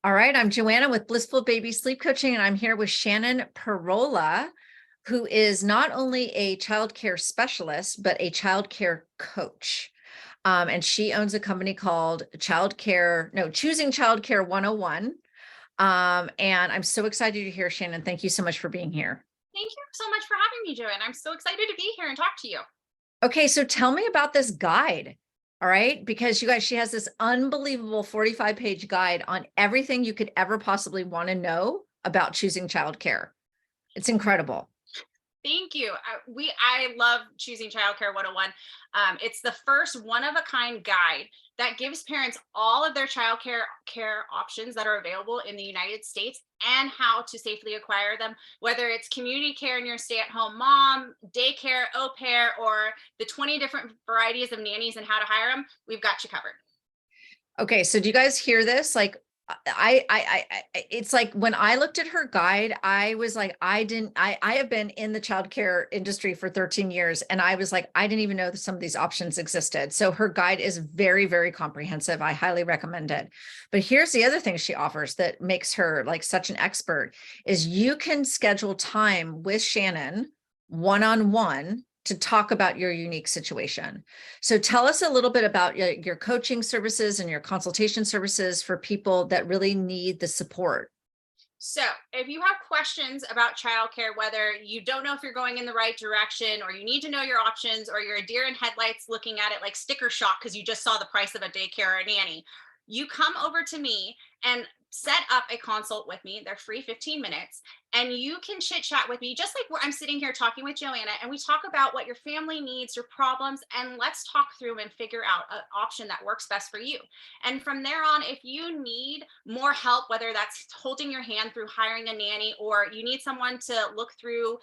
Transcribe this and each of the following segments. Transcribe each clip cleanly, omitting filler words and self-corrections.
All right, I'm Joanna with Blissful Baby Sleep Coaching, and I'm here with Shannon Parola, who is not only a childcare specialist, but a childcare coach. And she owns a company called Choosing Childcare 101. And I'm so excited to hear, Shannon. Thank you so much for being here. Thank you so much for having me, Joanne. I'm so excited to be here and talk to you. Okay, so tell me about this guide. All right, because you guys, she has this unbelievable 45-page guide on everything you could ever possibly want to know about choosing childcare. It's incredible. Thank you. I love choosing Childcare 101. It's the first one-of-a-kind guide that gives parents all of their childcare options that are available in the United States and how to safely acquire them, whether it's community care and your stay-at-home mom, daycare, au pair, or the 20 different varieties of nannies and how to hire them. We've got you covered. Okay, so do you guys hear this? Like, it's like when I looked at her guide, I was like, I have been in the childcare industry for 13 years, and I was like, I didn't even know that some of these options existed. So her guide is very, very comprehensive. I highly recommend it. But here's the other thing she offers that makes her like such an expert is you can schedule time with Shannon one-on-one to talk about your unique situation. So tell us a little bit about your coaching services and your consultation services for people that really need the support. So, if you have questions about childcare, whether you don't know if you're going in the right direction, or you need to know your options, or you're a deer in headlights looking at it like sticker shock because you just saw the price of a daycare or a nanny, you come over to me and set up a consult with me. They're free 15 minutes, and you can chit chat with me just like I'm sitting here talking with Joanna, and we talk about what your family needs, your problems, and let's talk through and figure out an option that works best for you. And from there on, if you need more help, whether that's holding your hand through hiring a nanny, or you need someone to look through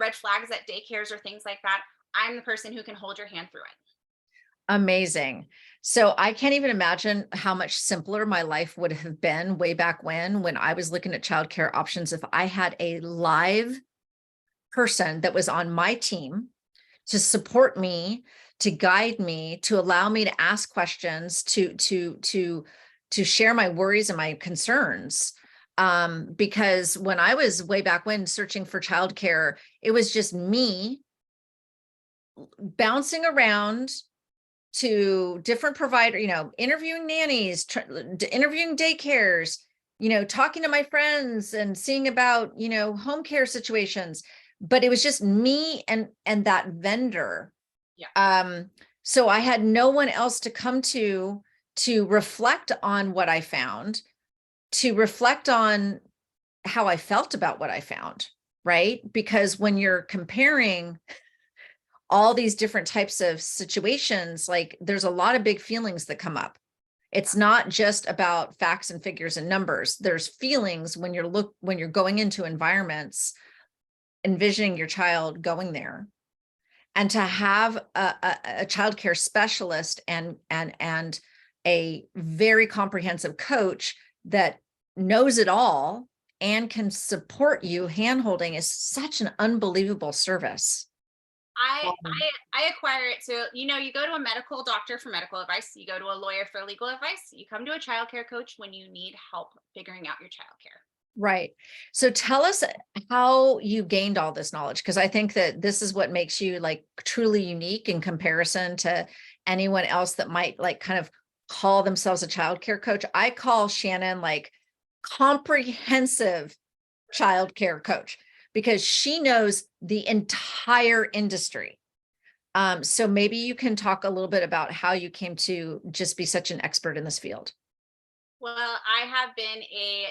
red flags at daycares or things like that, I'm the person who can hold your hand through it. Amazing. So I can't even imagine how much simpler my life would have been way back when I was looking at childcare options if I had a live person that was on my team to support me, to guide me, to allow me to ask questions, to share my worries and my concerns. Because when I was way back when searching for childcare, it was just me bouncing around to different provider, interviewing nannies, interviewing daycares, talking to my friends and seeing about, home care situations. But it was just me and that vendor. Yeah. So I had no one else to come to reflect on what I found, to reflect on how I felt about what I found, right? Because when you're comparing all these different types of situations, like there's a lot of big feelings that come up. It's not just about facts and figures and numbers. There's feelings when you're going into environments, envisioning your child going there. And to have a child care specialist and a very comprehensive coach that knows it all and can support you handholding is such an unbelievable service. I, I acquire it. So, you go to a medical doctor for medical advice, you go to a lawyer for legal advice, you come to a childcare coach when you need help figuring out your childcare. Right. So tell us how you gained all this knowledge, because I think that this is what makes you like truly unique in comparison to anyone else that might like kind of call themselves a childcare coach. I call Shannon like comprehensive childcare coach because she knows the entire industry. So maybe you can talk a little bit about how you came to just be such an expert in this field. Well, I have been a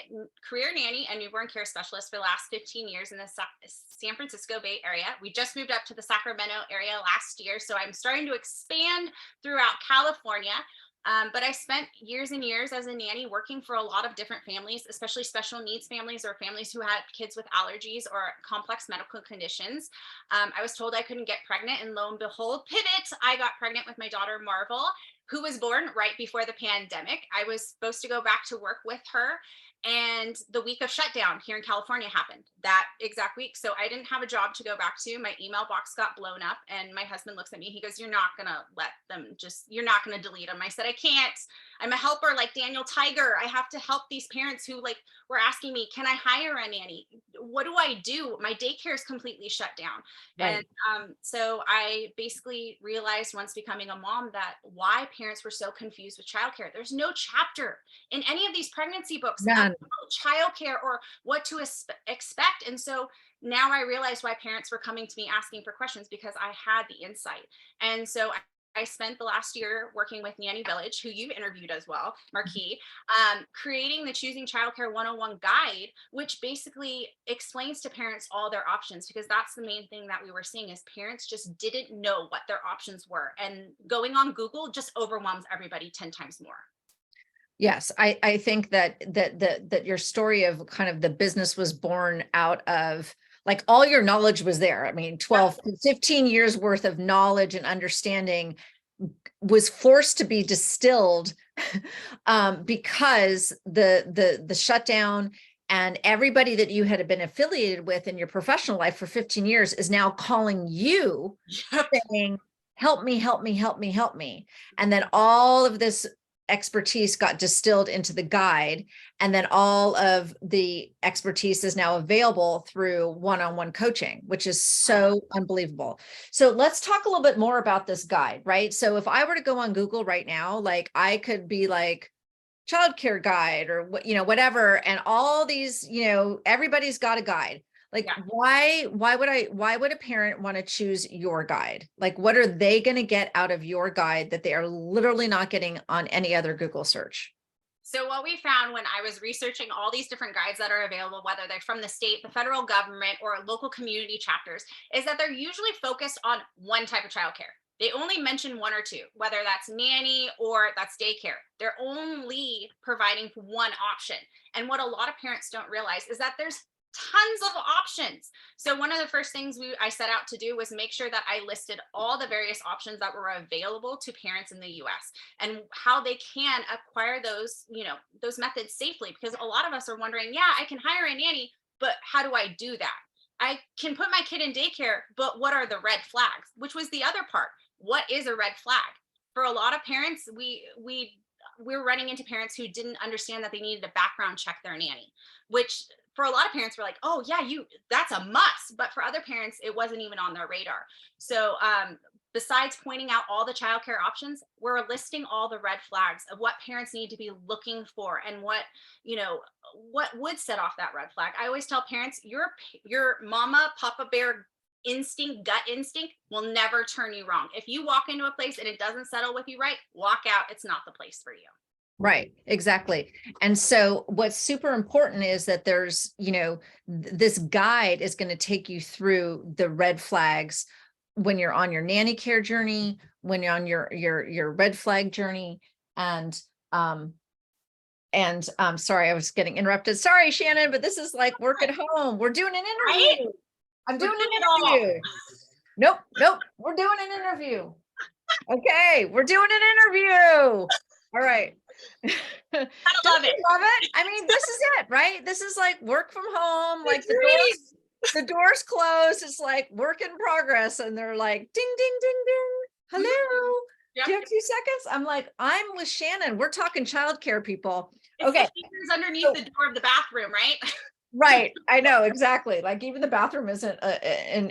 career nanny and newborn care specialist for the last 15 years in the San Francisco Bay Area. We just moved up to the Sacramento area last year, so I'm starting to expand throughout California. But I spent years and years as a nanny working for a lot of different families, especially special needs families or families who had kids with allergies or complex medical conditions. I was told I couldn't get pregnant, and lo and behold, pivot, I got pregnant with my daughter Marvel, who was born right before the pandemic. I was supposed to go back to work with her. And the week of shutdown here in California happened that exact week. So I didn't have a job to go back to. My email box got blown up. And my husband looks at me. He goes, "You're not going to let them you're not going to delete them." I said, "I can't. I'm a helper like Daniel Tiger. I have to help these parents who like were asking me, can I hire a nanny? What do I do? My daycare is completely shut down." Right. And so I basically realized once becoming a mom that why parents were so confused with childcare. There's no chapter in any of these pregnancy books None. childcare or what to expect. And so now I realize why parents were coming to me asking for questions, because I had the insight. And so I spent the last year working with Nanny Village, who you've interviewed as well, Marquis, creating the Choosing Childcare 101 guide, which basically explains to parents all their options, because that's the main thing that we were seeing is parents just didn't know what their options were. And going on Google just overwhelms everybody 10 times more. Yes, I think that your story of kind of the business was born out of like all your knowledge was there. I mean, 12, 15 years worth of knowledge and understanding was forced to be distilled because the shutdown and everybody that you had been affiliated with in your professional life for 15 years is now calling you saying, "Help me, help me, help me, help me." And then all of this expertise got distilled into the guide, and then all of the expertise is now available through one-on-one coaching, which is so unbelievable. So let's talk a little bit more about this guide, right? So if I were to go on Google right now, like I could be like childcare guide or what, whatever, and all these, everybody's got a guide. Like, Yeah. why would a parent want to choose your guide? Like, what are they going to get out of your guide that they are literally not getting on any other Google search? So what we found when I was researching all these different guides that are available, whether they're from the state, the federal government, or local community chapters, is that they're usually focused on one type of childcare. They only mention one or two, whether that's nanny or that's daycare. They're only providing one option. And what a lot of parents don't realize is that there's tons of options. So one of the first things I set out to do was make sure that I listed all the various options that were available to parents in the US and how they can acquire those, those methods safely. Because a lot of us are wondering, yeah, I can hire a nanny, but how do I do that? I can put my kid in daycare, but what are the red flags? Which was the other part. What is a red flag? For a lot of parents, we're running into parents who didn't understand that they needed to background check their nanny, which for a lot of parents were like, "Oh yeah, that's a must." But for other parents, it wasn't even on their radar. So besides pointing out all the childcare options, we're listing all the red flags of what parents need to be looking for and what would set off that red flag. I always tell parents, your mama, papa bear gut instinct will never turn you wrong. If you walk into a place and it doesn't settle with you right, walk out. It's not the place for you. Right, exactly. And so what's super important is that there's, this guide is going to take you through the red flags when you're on your nanny care journey, when you're on your red flag journey. And sorry, I was getting interrupted. Sorry, Shannon, but this is like work at home. We're doing an interview. Right? I'm doing an interview. Nope, we're doing an interview. Okay, we're doing an interview. All right. I love it. Love it. I mean, this is it, right? This is like work from home. Like the doors closed. It's like work in progress. And they're like, ding, ding, ding, ding. Hello. Yep. Do you have 2 seconds? I'm like, I'm with Shannon. We're talking childcare, people. It's Okay. the underneath the door of the bathroom, right? Right. I know exactly. Like even the bathroom isn't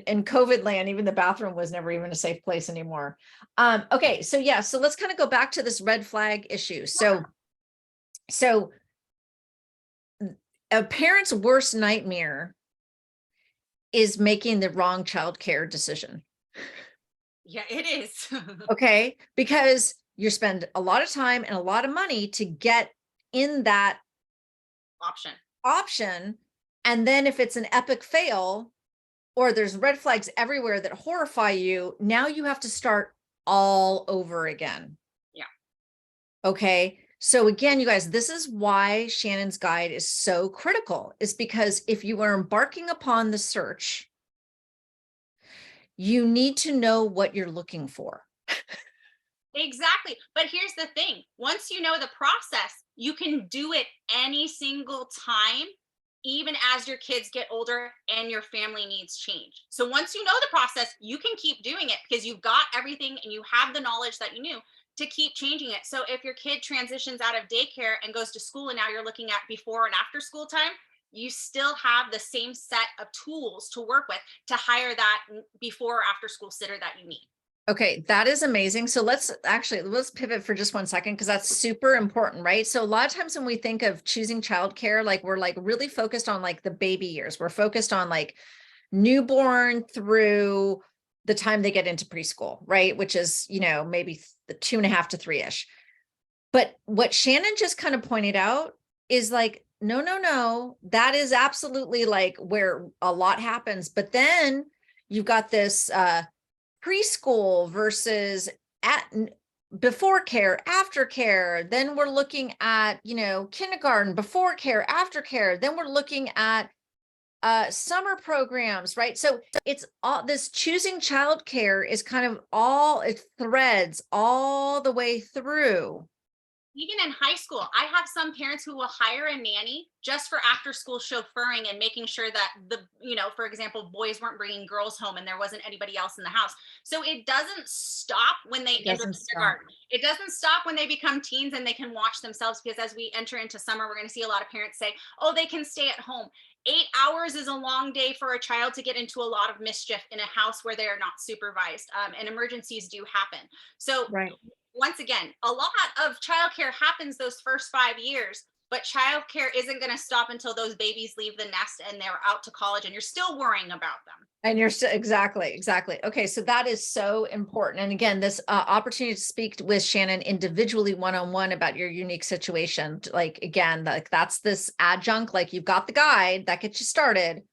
in COVID land, even the bathroom was never even a safe place anymore. Okay. So yeah, so let's kind of go back to this red flag issue. So a parent's worst nightmare is making the wrong childcare decision. Yeah, it is. Okay. Because you spend a lot of time and a lot of money to get in that option. And then if it's an epic fail or there's red flags everywhere that horrify you, now you have to start all over again. Yeah. Okay. So again, you guys, this is why Shannon's guide is so critical, is because if you are embarking upon the search, you need to know what you're looking for. Exactly. But here's the thing. Once you know the process, you can do it any single time, even as your kids get older and your family needs change. So once you know the process, you can keep doing it because you've got everything and you have the knowledge that you knew to keep changing it. So if your kid transitions out of daycare and goes to school and now you're looking at before and after school time, you still have the same set of tools to work with to hire that before or after school sitter that you need. Okay, that is amazing. So let's pivot for just one second because that's super important, right? So a lot of times when we think of choosing childcare, like we're like really focused on like the baby years. We're focused on like newborn through the time they get into preschool, right? Which is, maybe the 2.5 to 3-ish. But what Shannon just kind of pointed out is like, no, no, no, that is absolutely like where a lot happens. But then you've got this preschool versus at before care, after care. Then we're looking at, kindergarten, before care, after care. Then we're looking at summer programs, right? So it's all this choosing childcare is kind of it threads all the way through. Even in high school, I have some parents who will hire a nanny just for after school chauffeuring and making sure that for example, boys weren't bringing girls home and there wasn't anybody else in the house. So it doesn't stop when they It enter doesn't stop. kindergarten. It doesn't stop when they become teens and they can watch themselves, because as we enter into summer, we're going to see a lot of parents say, oh, they can stay at home. 8 hours is a long day for a child to get into a lot of mischief in a house where they are not supervised, and emergencies do happen. So Right. once again, a lot of childcare happens those first 5 years, but childcare isn't going to stop until those babies leave the nest and they're out to college and you're still worrying about them. And you're still exactly. Okay, so that is so important. And again, this opportunity to speak with Shannon individually, one-on-one about your unique situation. Like again, like that's this adjunct. Like you've got the guide that gets you started,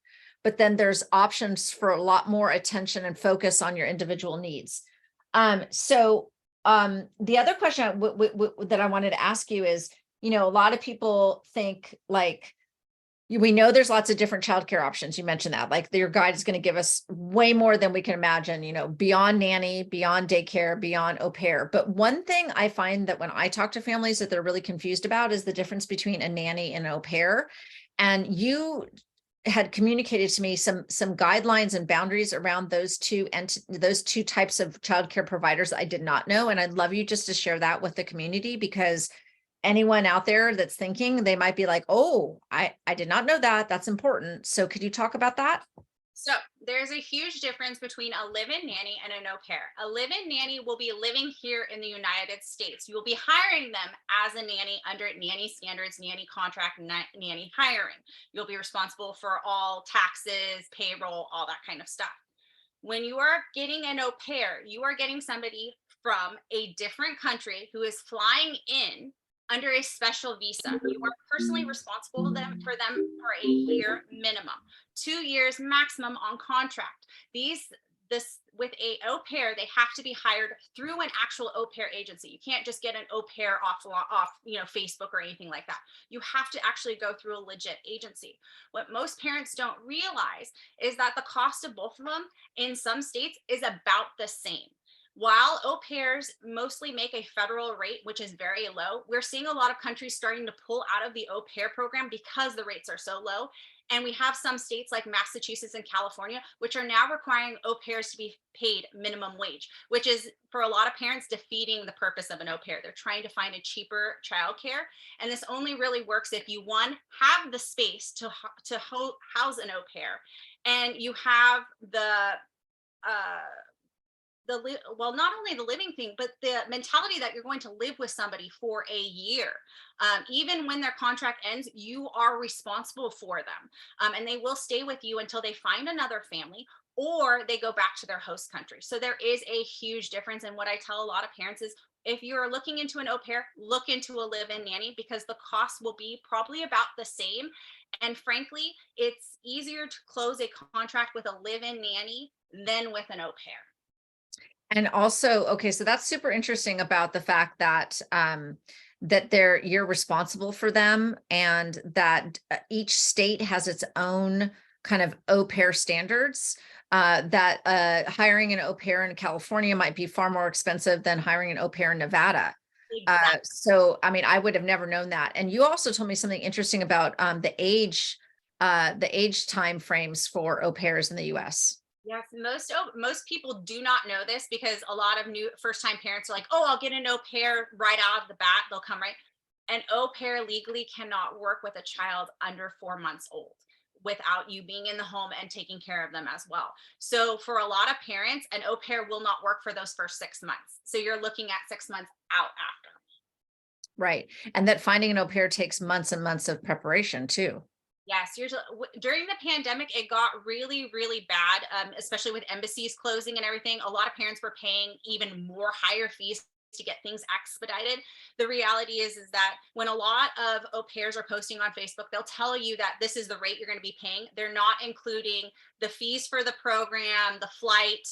but then there's options for a lot more attention and focus on your individual needs. The other question that I wanted to ask you is, a lot of people think like, we know there's lots of different childcare options. You mentioned that, like your guide is going to give us way more than we can imagine, beyond nanny, beyond daycare, beyond au pair. But one thing I find that when I talk to families that they're really confused about is the difference between a nanny and an au pair. And you had communicated to me some guidelines and boundaries around those two types of childcare providers I did not know. And I'd love you just to share that with the community, because anyone out there that's thinking, they might be like, oh, I did not know that. That's important. So could you talk about that? So there's a huge difference between a live-in nanny and an au pair. A live-in nanny will be living here in the United States. You will be hiring them as a nanny under nanny standards, nanny contract, nanny hiring. You'll be responsible for all taxes, payroll, all that kind of stuff. When you are getting an au pair, you are getting somebody from a different country who is flying in under a special visa. You are personally responsible for them for a year minimum, 2 years maximum on contract. This with a au pair, they have to be hired through an actual au pair agency. You can't just get an au pair off Facebook or anything like that. You have to actually go through a legit agency. What most parents don't realize is that the cost of both of them in some states is about the same. While au pairs mostly make a federal rate, which is very low, we're seeing a lot of countries starting to pull out of the au pair program because the rates are so low. And we have some states like Massachusetts and California, which are now requiring au pairs to be paid minimum wage, which is for a lot of parents defeating the purpose of an au pair. They're trying to find a cheaper childcare. And this only really works if you, one, have the space to house an au pair, and you have not only the living thing, but the mentality that you're going to live with somebody for a year. Even when their contract ends, you are responsible for them. And they will stay with you until they find another family or they go back to their host country. So there is a huge difference. And what I tell a lot of parents is, if you're looking into an au pair, look into a live-in nanny, because the cost will be probably about the same. And frankly, it's easier to close a contract with a live-in nanny than with an au pair. And also, okay, so that's super interesting about the fact that you're responsible for them, and that each state has its own kind of au pair standards. that hiring an au pair in California might be far more expensive than hiring an au pair in Nevada. Exactly. So, I mean, I would have never known that. And you also told me something interesting about the age time frames for au pairs in the US. Yes, most people do not know this because a lot of new first time parents are like, "Oh, I'll get an au pair right out of the bat. They'll come right." An au pair legally cannot work with a child under 4 months old without you being in the home and taking care of them as well. So for a lot of parents, an au pair will not work for those first 6 months. So you're looking at 6 months out after. Right. And that finding an au pair takes months and months of preparation too. Yes, during the pandemic, it got really, really bad, especially with embassies closing and everything. A lot of parents were paying even more higher fees to get things expedited. The reality is that when a lot of au pairs are posting on Facebook, they'll tell you that this is the rate you're going to be paying. They're not including the fees for the program, the flight,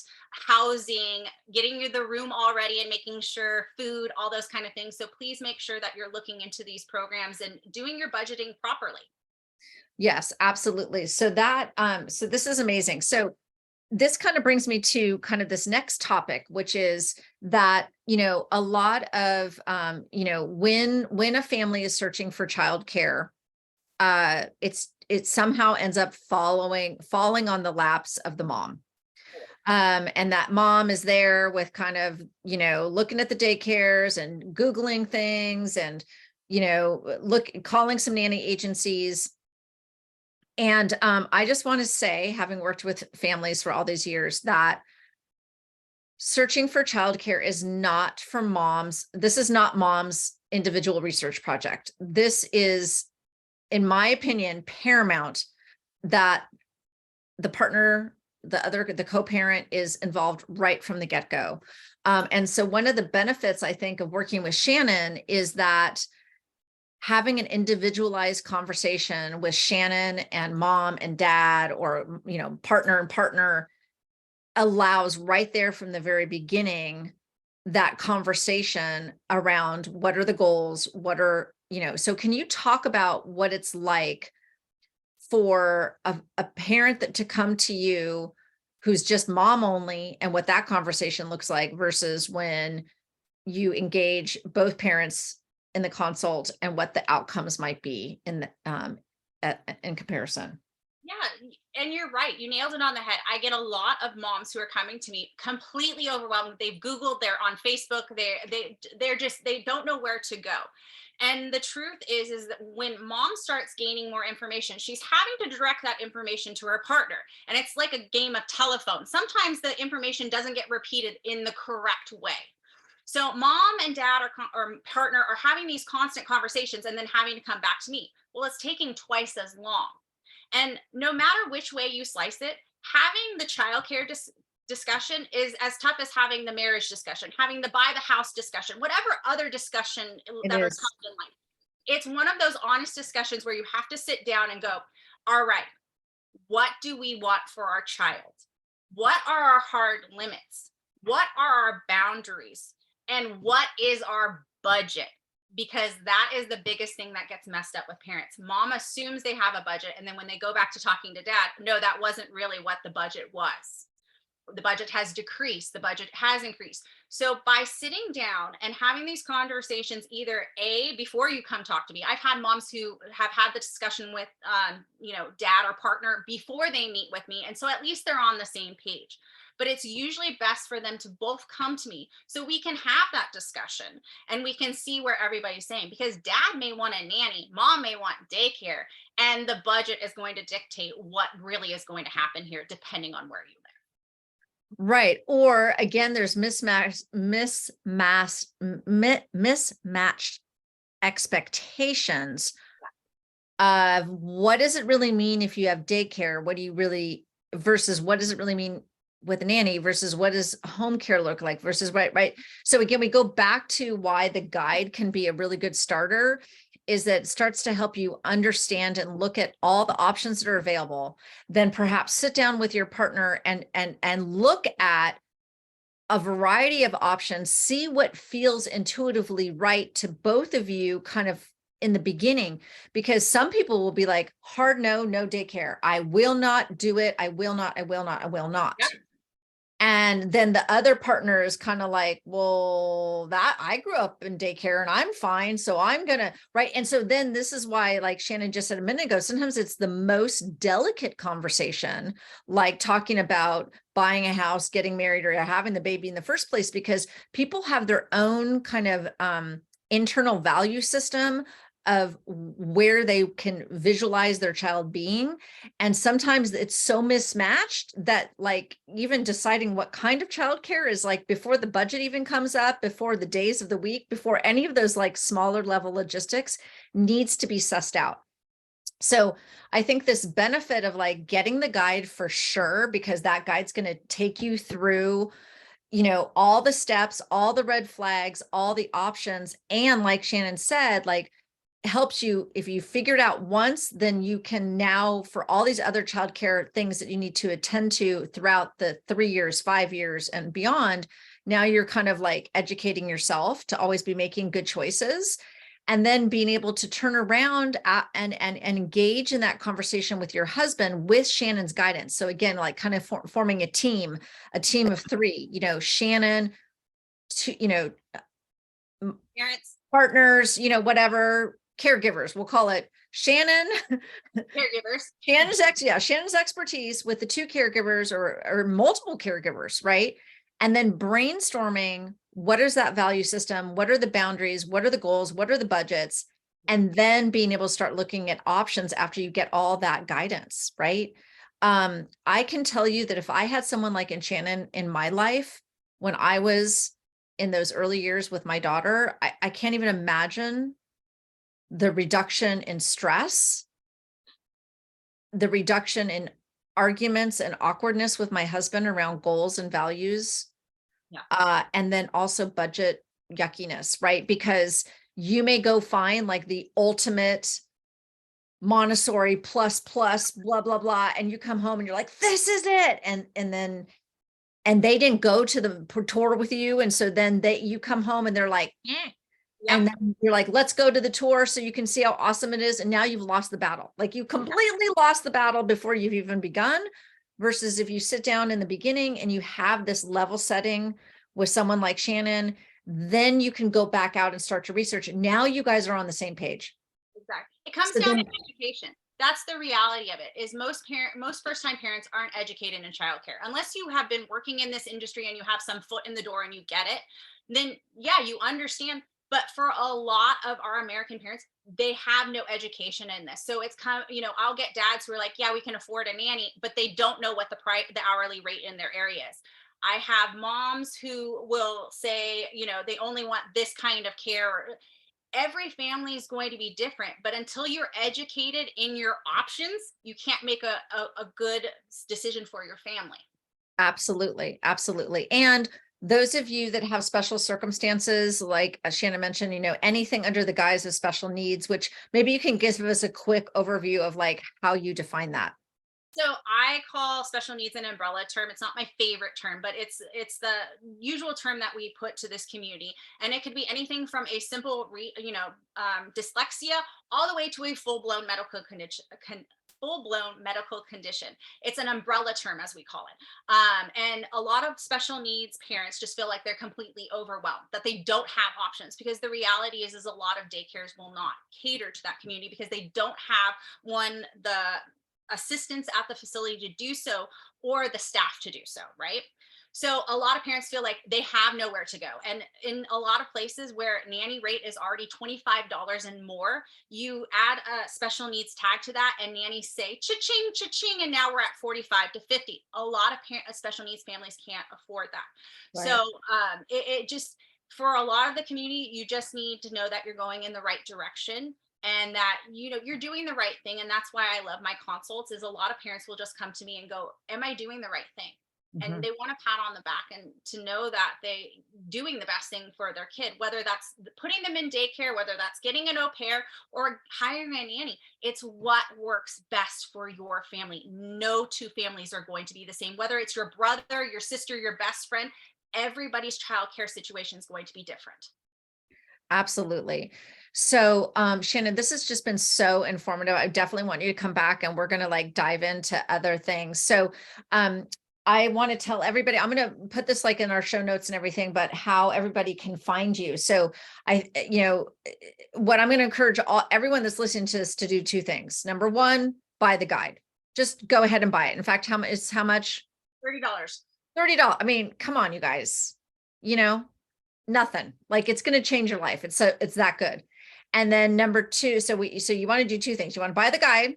housing, getting you the room already and making sure food, all those kind of things. So please make sure that you're looking into these programs and doing your budgeting properly. Yes, absolutely. So that, so this is amazing. So this kind of brings me to kind of this next topic, which is that, a lot of, when a family is searching for childcare, it somehow ends up falling on the laps of the mom. And that mom is there with kind of, looking at the daycares and Googling things and, calling some nanny agencies. And I just want to say, having worked with families for all these years, that searching for childcare is not for moms. This is not mom's individual research project. This is, in my opinion, paramount that the partner, the co-parent is involved right from the get-go. And so one of the benefits, I think, of working with Shannon is that having an individualized conversation with Shannon and mom and dad, or, partner and partner, allows right there from the very beginning that conversation around what are the goals, so can you talk about what it's like for a parent to come to you who's just mom only, and what that conversation looks like versus when you engage both parents in the consult and what the outcomes might be in comparison? Yeah, and you're right. You nailed it on the head. I get a lot of moms who are coming to me completely overwhelmed. They've Googled, they're on Facebook, they don't know where to go. And the truth is that when mom starts gaining more information, she's having to direct that information to her partner. And it's like a game of telephone. Sometimes the information doesn't get repeated in the correct way. So mom and dad or partner are having these constant conversations and then having to come back to me. Well, it's taking twice as long. And no matter which way you slice it, having the childcare discussion is as tough as having the marriage discussion, having the buy the house discussion, whatever other discussion It that are is. tough in life. It's one of those honest discussions where you have to sit down and go, all right, what do we want for our child? What are our hard limits? What are our boundaries? And what is our budget? Because that is the biggest thing that gets messed up with parents. Mom assumes they have a budget. And then when they go back to talking to dad, no, that wasn't really what the budget was. The budget has decreased, the budget has increased. So by sitting down and having these conversations, either before you come talk to me, I've had moms who have had the discussion with, dad or partner before they meet with me. And so at least they're on the same page. But it's usually best for them to both come to me so we can have that discussion and we can see where everybody's saying, because dad may want a nanny, mom may want daycare, and the budget is going to dictate what really is going to happen here, depending on where you live. Right. Or again, there's mismatched expectations of what does it really mean if you have daycare? What do you really, versus what does it really mean with a nanny, versus what does home care look like, versus right. So again, we go back to why the guide can be a really good starter, is that it starts to help you understand and look at all the options that are available. Then perhaps sit down with your partner and look at a variety of options, see what feels intuitively right to both of you, kind of in the beginning, because some people will be like, hard no, no daycare. I will not do it. I will not, I will not, I will not. Yep. And then the other partner is kind of like, well, that I grew up in daycare and I'm fine. So I'm gonna, right. And so then this is why, like Shannon just said a minute ago, sometimes it's the most delicate conversation, like talking about buying a house, getting married, or having the baby in the first place, because people have their own kind of internal value system of where they can visualize their child being. And sometimes it's so mismatched that like even deciding what kind of childcare is like before the budget even comes up, before the days of the week, before any of those like smaller level logistics needs to be sussed out. So I think this benefit of like getting the guide for sure, because that guide's going to take you through, you know, all the steps, all the red flags, all the options. And like Shannon said, like helps you, if you figure it out once, then you can now, for all these other childcare things that you need to attend to throughout the 3 years, 5 years and beyond, now you're kind of like educating yourself to always be making good choices, and then being able to turn around and engage in that conversation with your husband with Shannon's guidance. So again, like kind of forming a team of 3, you know, Shannon, you know, Parents, partners, you know, whatever, caregivers, we'll call it Shannon, caregivers. Shannon's expertise with the 2 caregivers or multiple caregivers, right? And then brainstorming, what is that value system? What are the boundaries? What are the goals? What are the budgets? And then being able to start looking at options after you get all that guidance, right? I can tell you that if I had someone like in Shannon in my life, when I was in those early years with my daughter, I can't even imagine the reduction in stress, the reduction in arguments and awkwardness with my husband around goals and values, Yeah. and then also budget yuckiness, right? Because you may go find like the ultimate Montessori plus blah blah blah, and you come home and you're like, this is it, and they didn't go to the tour with you, and so then you come home and they're like, eh. Yep. And then you're like, let's go to the tour so you can see how awesome it is. And now you've lost the battle. Like you completely lost the battle before you've even begun, versus if you sit down in the beginning and you have this level setting with someone like Shannon, then you can go back out and start to research. Now you guys are on the same page. Exactly. It comes So down then, to education. That's the reality of it, is most first-time parents aren't educated in childcare. Unless you have been working in this industry and you have some foot in the door and you get it, then yeah, you understand. But for a lot of our American parents, they have no education in this. So it's kind of, I'll get dads who are like, yeah, we can afford a nanny, but they don't know what the hourly rate in their area is. I have moms who will say, they only want this kind of care. Every family is going to be different, but until you're educated in your options, you can't make a good decision for your family. absolutely, absolutely. And those of you that have special circumstances, like Shannon mentioned, you know, anything under the guise of special needs, which maybe you can give us a quick overview of like how you define that. So I call special needs an umbrella term. It's not my favorite term, but it's the usual term that we put to this community, and it could be anything from a simple, dyslexia, all the way to a full-blown medical condition. Full-blown medical condition. It's an umbrella term, as we call it. And a lot of special needs parents just feel like they're completely overwhelmed, that they don't have options, because the reality is a lot of daycares will not cater to that community because they don't have the assistance at the facility to do so, or the staff to do so, right? So a lot of parents feel like they have nowhere to go. And in a lot of places where nanny rate is already $25 and more, you add a special needs tag to that and nannies say cha-ching, cha-ching, and now we're at 45 to 50. A lot of special needs families can't afford that. Right. So it just, for a lot of the community, you just need to know that you're going in the right direction, and that you're doing the right thing. And that's why I love my consults, is a lot of parents will just come to me and go, am I doing the right thing? And they want a pat on the back and to know that they doing the best thing for their kid, whether that's putting them in daycare, whether that's getting an au pair or hiring a nanny. It's what works best for your family. No two families are going to be the same, whether it's your brother, your sister, your best friend. Everybody's childcare situation is going to be different. Absolutely. So, Shannon, this has just been so informative. I definitely want you to come back and we're going to like dive into other things. So, I want to tell everybody, I'm going to put this like in our show notes and everything, but how everybody can find you. So what I'm going to encourage everyone that's listening to this to do two things. Number one, buy the guide. Just go ahead and buy it. In fact, how much? $30. $30. I mean, come on, you guys, nothing. Like it's going to change your life. It's that good. And then number two, so you want to do two things. You want to buy the guide,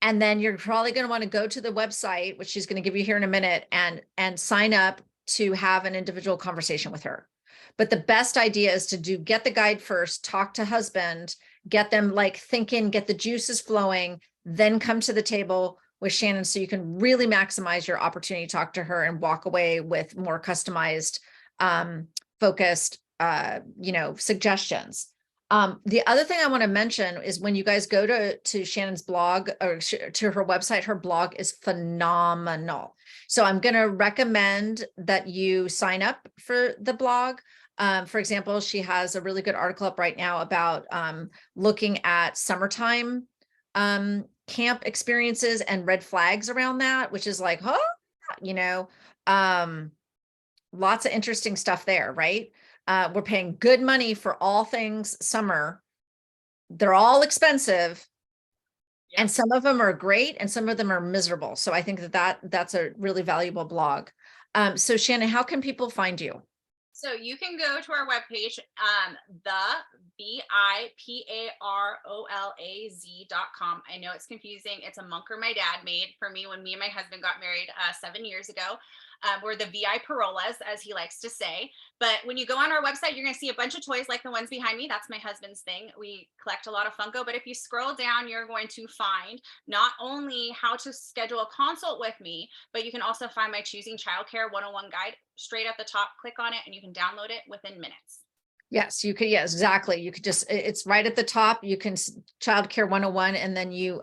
and then you're probably going to want to go to the website, which she's going to give you here in a minute, and sign up to have an individual conversation with her. But the best idea is to get the guide first, talk to husband, get them like thinking, get the juices flowing, then come to the table with Shannon so you can really maximize your opportunity to talk to her and walk away with more customized, focused, suggestions. The other thing I want to mention is when you guys go to Shannon's blog or to her website, her blog is phenomenal. So I'm going to recommend that you sign up for the blog. For example, she has a really good article up right now about looking at summertime camp experiences and red flags around that, which is like, lots of interesting stuff there, right? We're paying good money for all things summer. They're all expensive. Yeah. And some of them are great and some of them are miserable. So I think that's a really valuable blog. So Shannon, how can people find you? So you can go to our webpage, the BIPAROLAZ.com. I know it's confusing. It's a munker my dad made for me when me and my husband got married 7 years ago. We're the VI Parolas, as he likes to say. But when you go on our website, you're going to see a bunch of toys like the ones behind me. That's my husband's thing. We collect a lot of Funko. But if you scroll down, you're going to find not only how to schedule a consult with me, but you can also find my Choosing Childcare 101 guide straight at the top. Click on it and you can download it within minutes. Yes, you could. Yes, exactly. You could it's right at the top. You can Childcare 101 and then you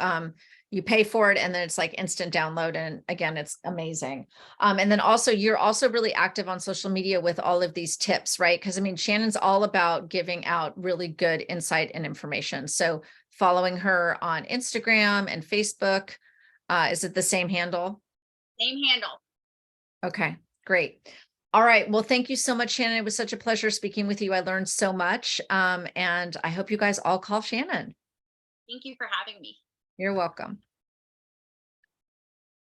pay for it and then it's like instant download. And again, it's amazing. And then also you're also really active on social media with all of these tips, right? Because I mean, Shannon's all about giving out really good insight and information. So following her on Instagram and Facebook, is it the same handle? Same handle. Okay, great. All right. Well, thank you so much, Shannon. It was such a pleasure speaking with you. I learned so much. And I hope you guys all call Shannon. Thank you for having me. You're welcome.